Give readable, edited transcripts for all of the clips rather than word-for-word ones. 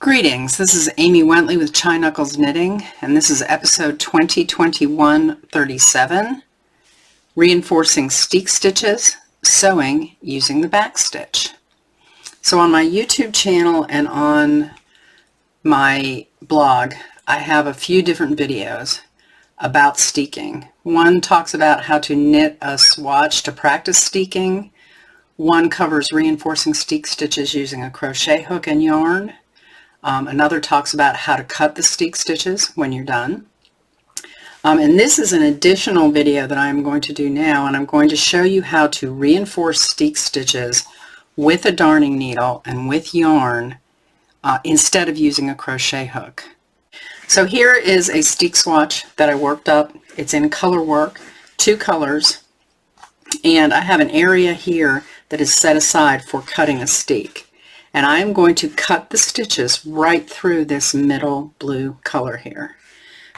Greetings, this is Amy Wentley with Chai Knuckles Knitting, and this is episode 2021-37, Reinforcing Steek Stitches, Sewing Using the Backstitch. So on my YouTube channel and on my blog, I have a few different videos about steeking. One talks about how to knit a swatch to practice steeking. One covers reinforcing steek stitches using a crochet hook and yarn. Another talks about how to cut the steek stitches when you're done. And this is an additional video that I'm going to do now, and I'm going to show you how to reinforce steek stitches with a darning needle and with yarn instead of using a crochet hook. So here is a steek swatch that I worked up. It's in color work, 2 colors, and I have an area here that is set aside for cutting a steek. And I am going to cut the stitches right through this middle blue color here.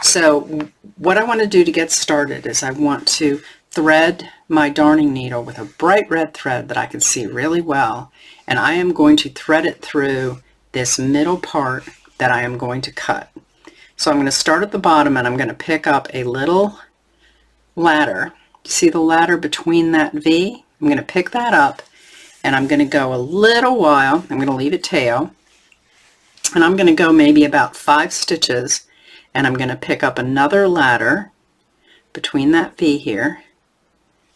So what I want to do to get started is I want to thread my darning needle with a bright red thread that I can see really well, and I am going to thread it through this middle part that I am going to cut. So I'm going to start at the bottom, and I'm going to pick up a little ladder. See the ladder between that V? I'm going to pick that up, and I'm going to go a little while. I'm going to leave it tail, and I'm going to go maybe about 5 stitches, and I'm going to pick up another ladder between that V here.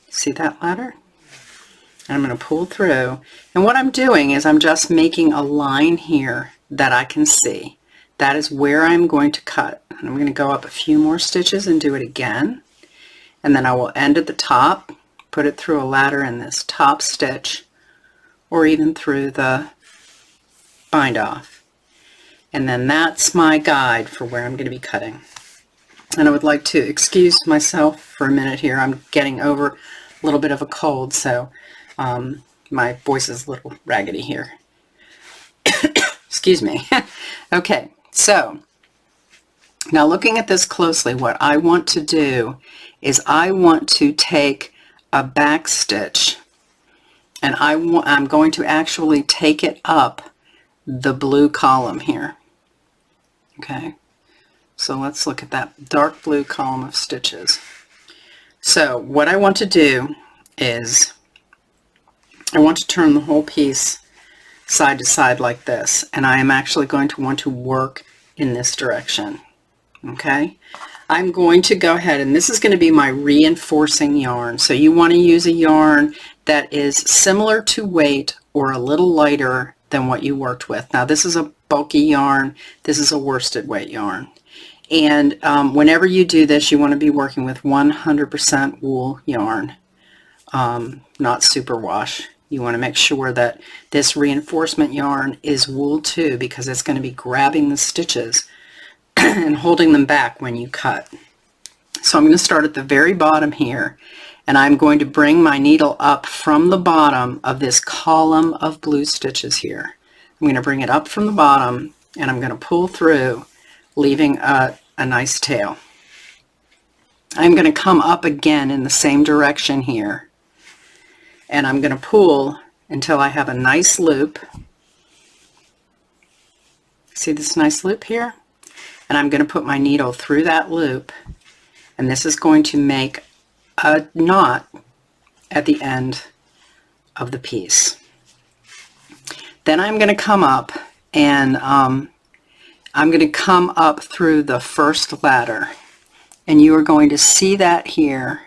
See that ladder? And I'm going to pull through, and what I'm doing is I'm just making a line here that I can see. That is where I'm going to cut, and I'm going to go up a few more stitches and do it again, and then I will end at the top, put it through a ladder in this top stitch, or even through the bind off. And then that's my guide for where I'm going to be cutting. And I would like to excuse myself for a minute here. I'm getting over a little bit of a cold, so my voice is a little raggedy here. Excuse me. Okay, so now looking at this closely, what I want to do is I want to take a back stitch, and I'm going to actually take it up the blue column here. Okay, so let's look at that dark blue column of stitches. So what I want to do is I want to turn the whole piece side to side like this, and I am actually going to want to work in this direction. Okay, I'm going to go ahead, and this is going to be my reinforcing yarn. So you want to use a yarn that is similar to weight or a little lighter than what you worked with. Now this is a bulky yarn, this is a worsted weight yarn, and whenever you do this you want to be working with 100% wool yarn, not superwash. You want to make sure that this reinforcement yarn is wool too, because it's going to be grabbing the stitches and holding them back when you cut. So I'm going to start at the very bottom here, and I'm going to bring my needle up from the bottom of this column of blue stitches here. I'm going to bring it up from the bottom, and I'm going to pull through, leaving a nice tail. I'm going to come up again in the same direction here, and I'm going to pull until I have a nice loop. See this nice loop here? And I'm going to put my needle through that loop, and this is going to make a knot at the end of the piece. Then I'm going to come up, and I'm going to come up through the first ladder, and you are going to see that here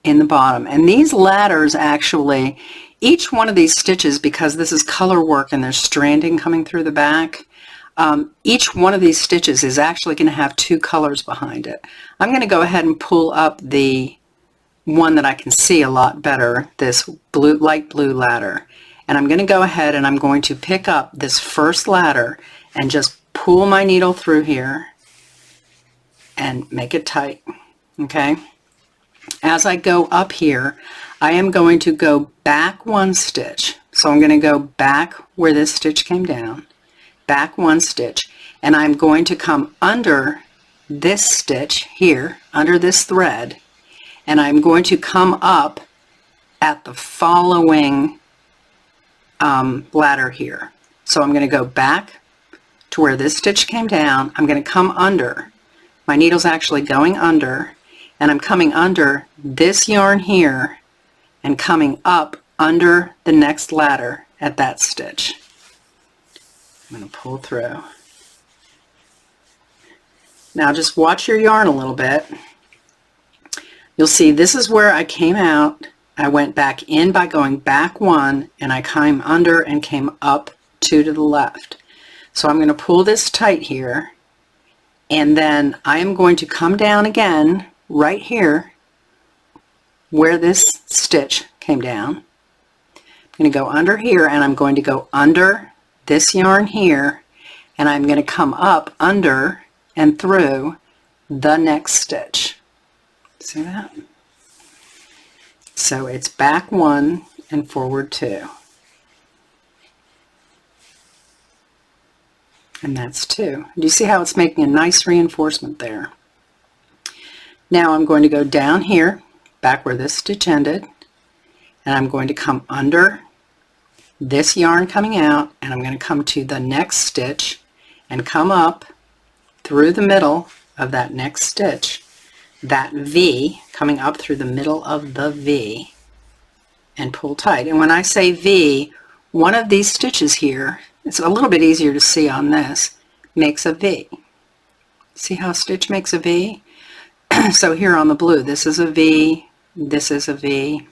in the bottom. And these ladders actually, each one of these stitches, because this is color work and there's stranding coming through the back, each one of these stitches is actually going to have 2 colors behind it. I'm going to go ahead and pull up the one that I can see a lot better, this blue, light blue ladder, and I'm going to go ahead and I'm going to pick up this first ladder and just pull my needle through here and make it tight. Okay, as I go up here I am going to go back 1 stitch, so I'm going to go back where this stitch came down, back 1 stitch, and I'm going to come under this stitch here, under this thread, and I'm going to come up at the following ladder here. So I'm going to go back to where this stitch came down. I'm going to come under. My needle's actually going under, and I'm coming under this yarn here and coming up under the next ladder at that stitch. I'm going to pull through. Now just watch your yarn a little bit. You'll see this is where I came out. I went back in by going back 1, and I came under and came up 2 to the left. So I'm going to pull this tight here, and then I am going to come down again right here where this stitch came down. I'm going to go under here, and I'm going to go under this yarn here, and I'm going to come up under and through the next stitch. See that? So it's back 1 and forward 2. And that's 2. Do you see how it's making a nice reinforcement there? Now I'm going to go down here, back where this stitch ended, and I'm going to come under this yarn coming out, and I'm going to come to the next stitch and come up through the middle of that next stitch, that V, coming up through the middle of the V, and pull tight. And when I say V, one of these stitches here, it's a little bit easier to see on this, makes a V. See how a stitch makes a V? So here on the blue, this is a V, this is a V.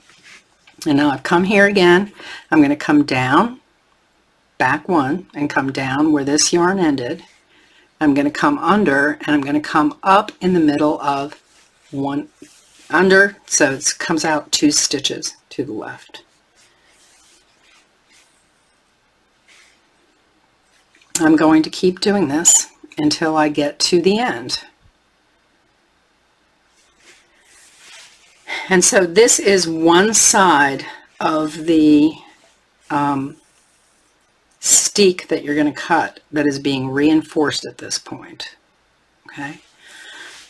And now I've come here again. I'm going to come down, back 1, and come down where this yarn ended. I'm going to come under, and I'm going to come up in the middle of 1 under, so it comes out 2 stitches to the left. I'm going to keep doing this until I get to the end. And so this is one side of the steek that you're going to cut that is being reinforced at this point. Okay.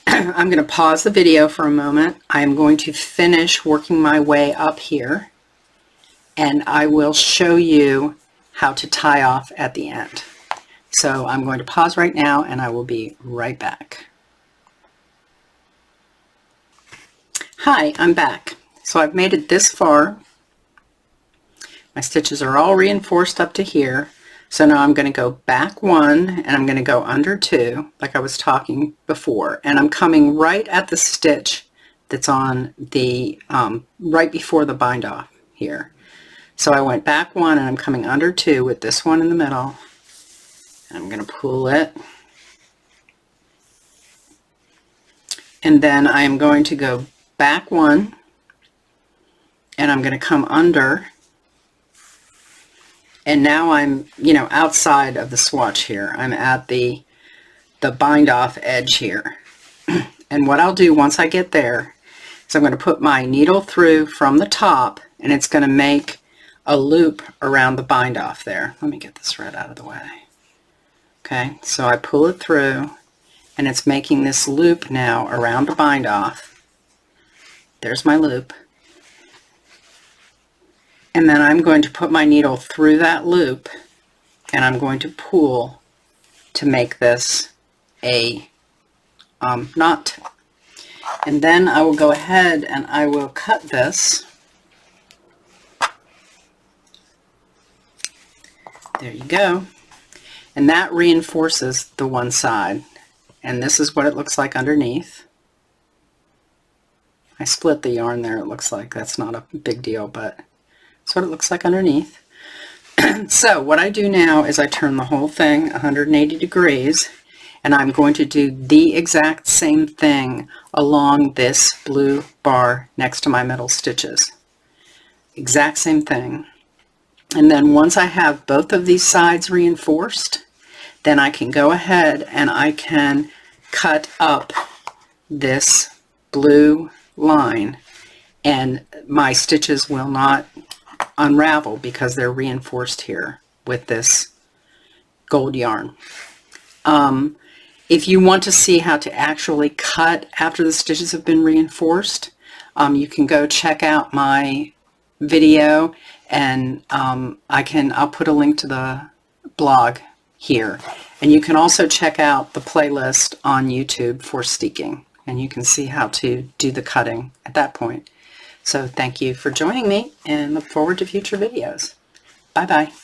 I'm going to pause the video for a moment. I'm going to finish working my way up here, and I will show you how to tie off at the end. So I'm going to pause right now, and I will be right back. Hi, I'm back. So I've made it this far. My stitches are all reinforced up to here. So now I'm going to go back 1, and I'm going to go under 2, like I was talking before. And I'm coming right at the stitch that's on the, right before the bind off here. So I went back 1, and I'm coming under 2 with this one in the middle. And I'm going to pull it. And then I am going to go back 1, and I'm going to come under, and now I'm, outside of the swatch here. I'm at the bind off edge here. And what I'll do once I get there is I'm going to put my needle through from the top, and it's going to make a loop around the bind off there. Let me get this right out of the way. Okay, so I pull it through, and it's making this loop now around the bind off. There's my loop. And then I'm going to put my needle through that loop, and I'm going to pull to make this a knot. And then I will go ahead and I will cut this. There you go. And that reinforces the one side. And this is what it looks like underneath. I split the yarn there, it looks like. That's not a big deal, but that's what it looks like underneath. So what I do now is I turn the whole thing 180 degrees, and I'm going to do the exact same thing along this blue bar next to my middle stitches. Exact same thing. And then once I have both of these sides reinforced, then I can go ahead and I can cut up this blue line, and my stitches will not unravel because they're reinforced here with this gold yarn. If you want to see how to actually cut after the stitches have been reinforced, you can go check out my video, and I'll put a link to the blog here. And you can also check out the playlist on YouTube for steeking, and you can see how to do the cutting at that point. So thank you for joining me, and look forward to future videos. Bye-bye.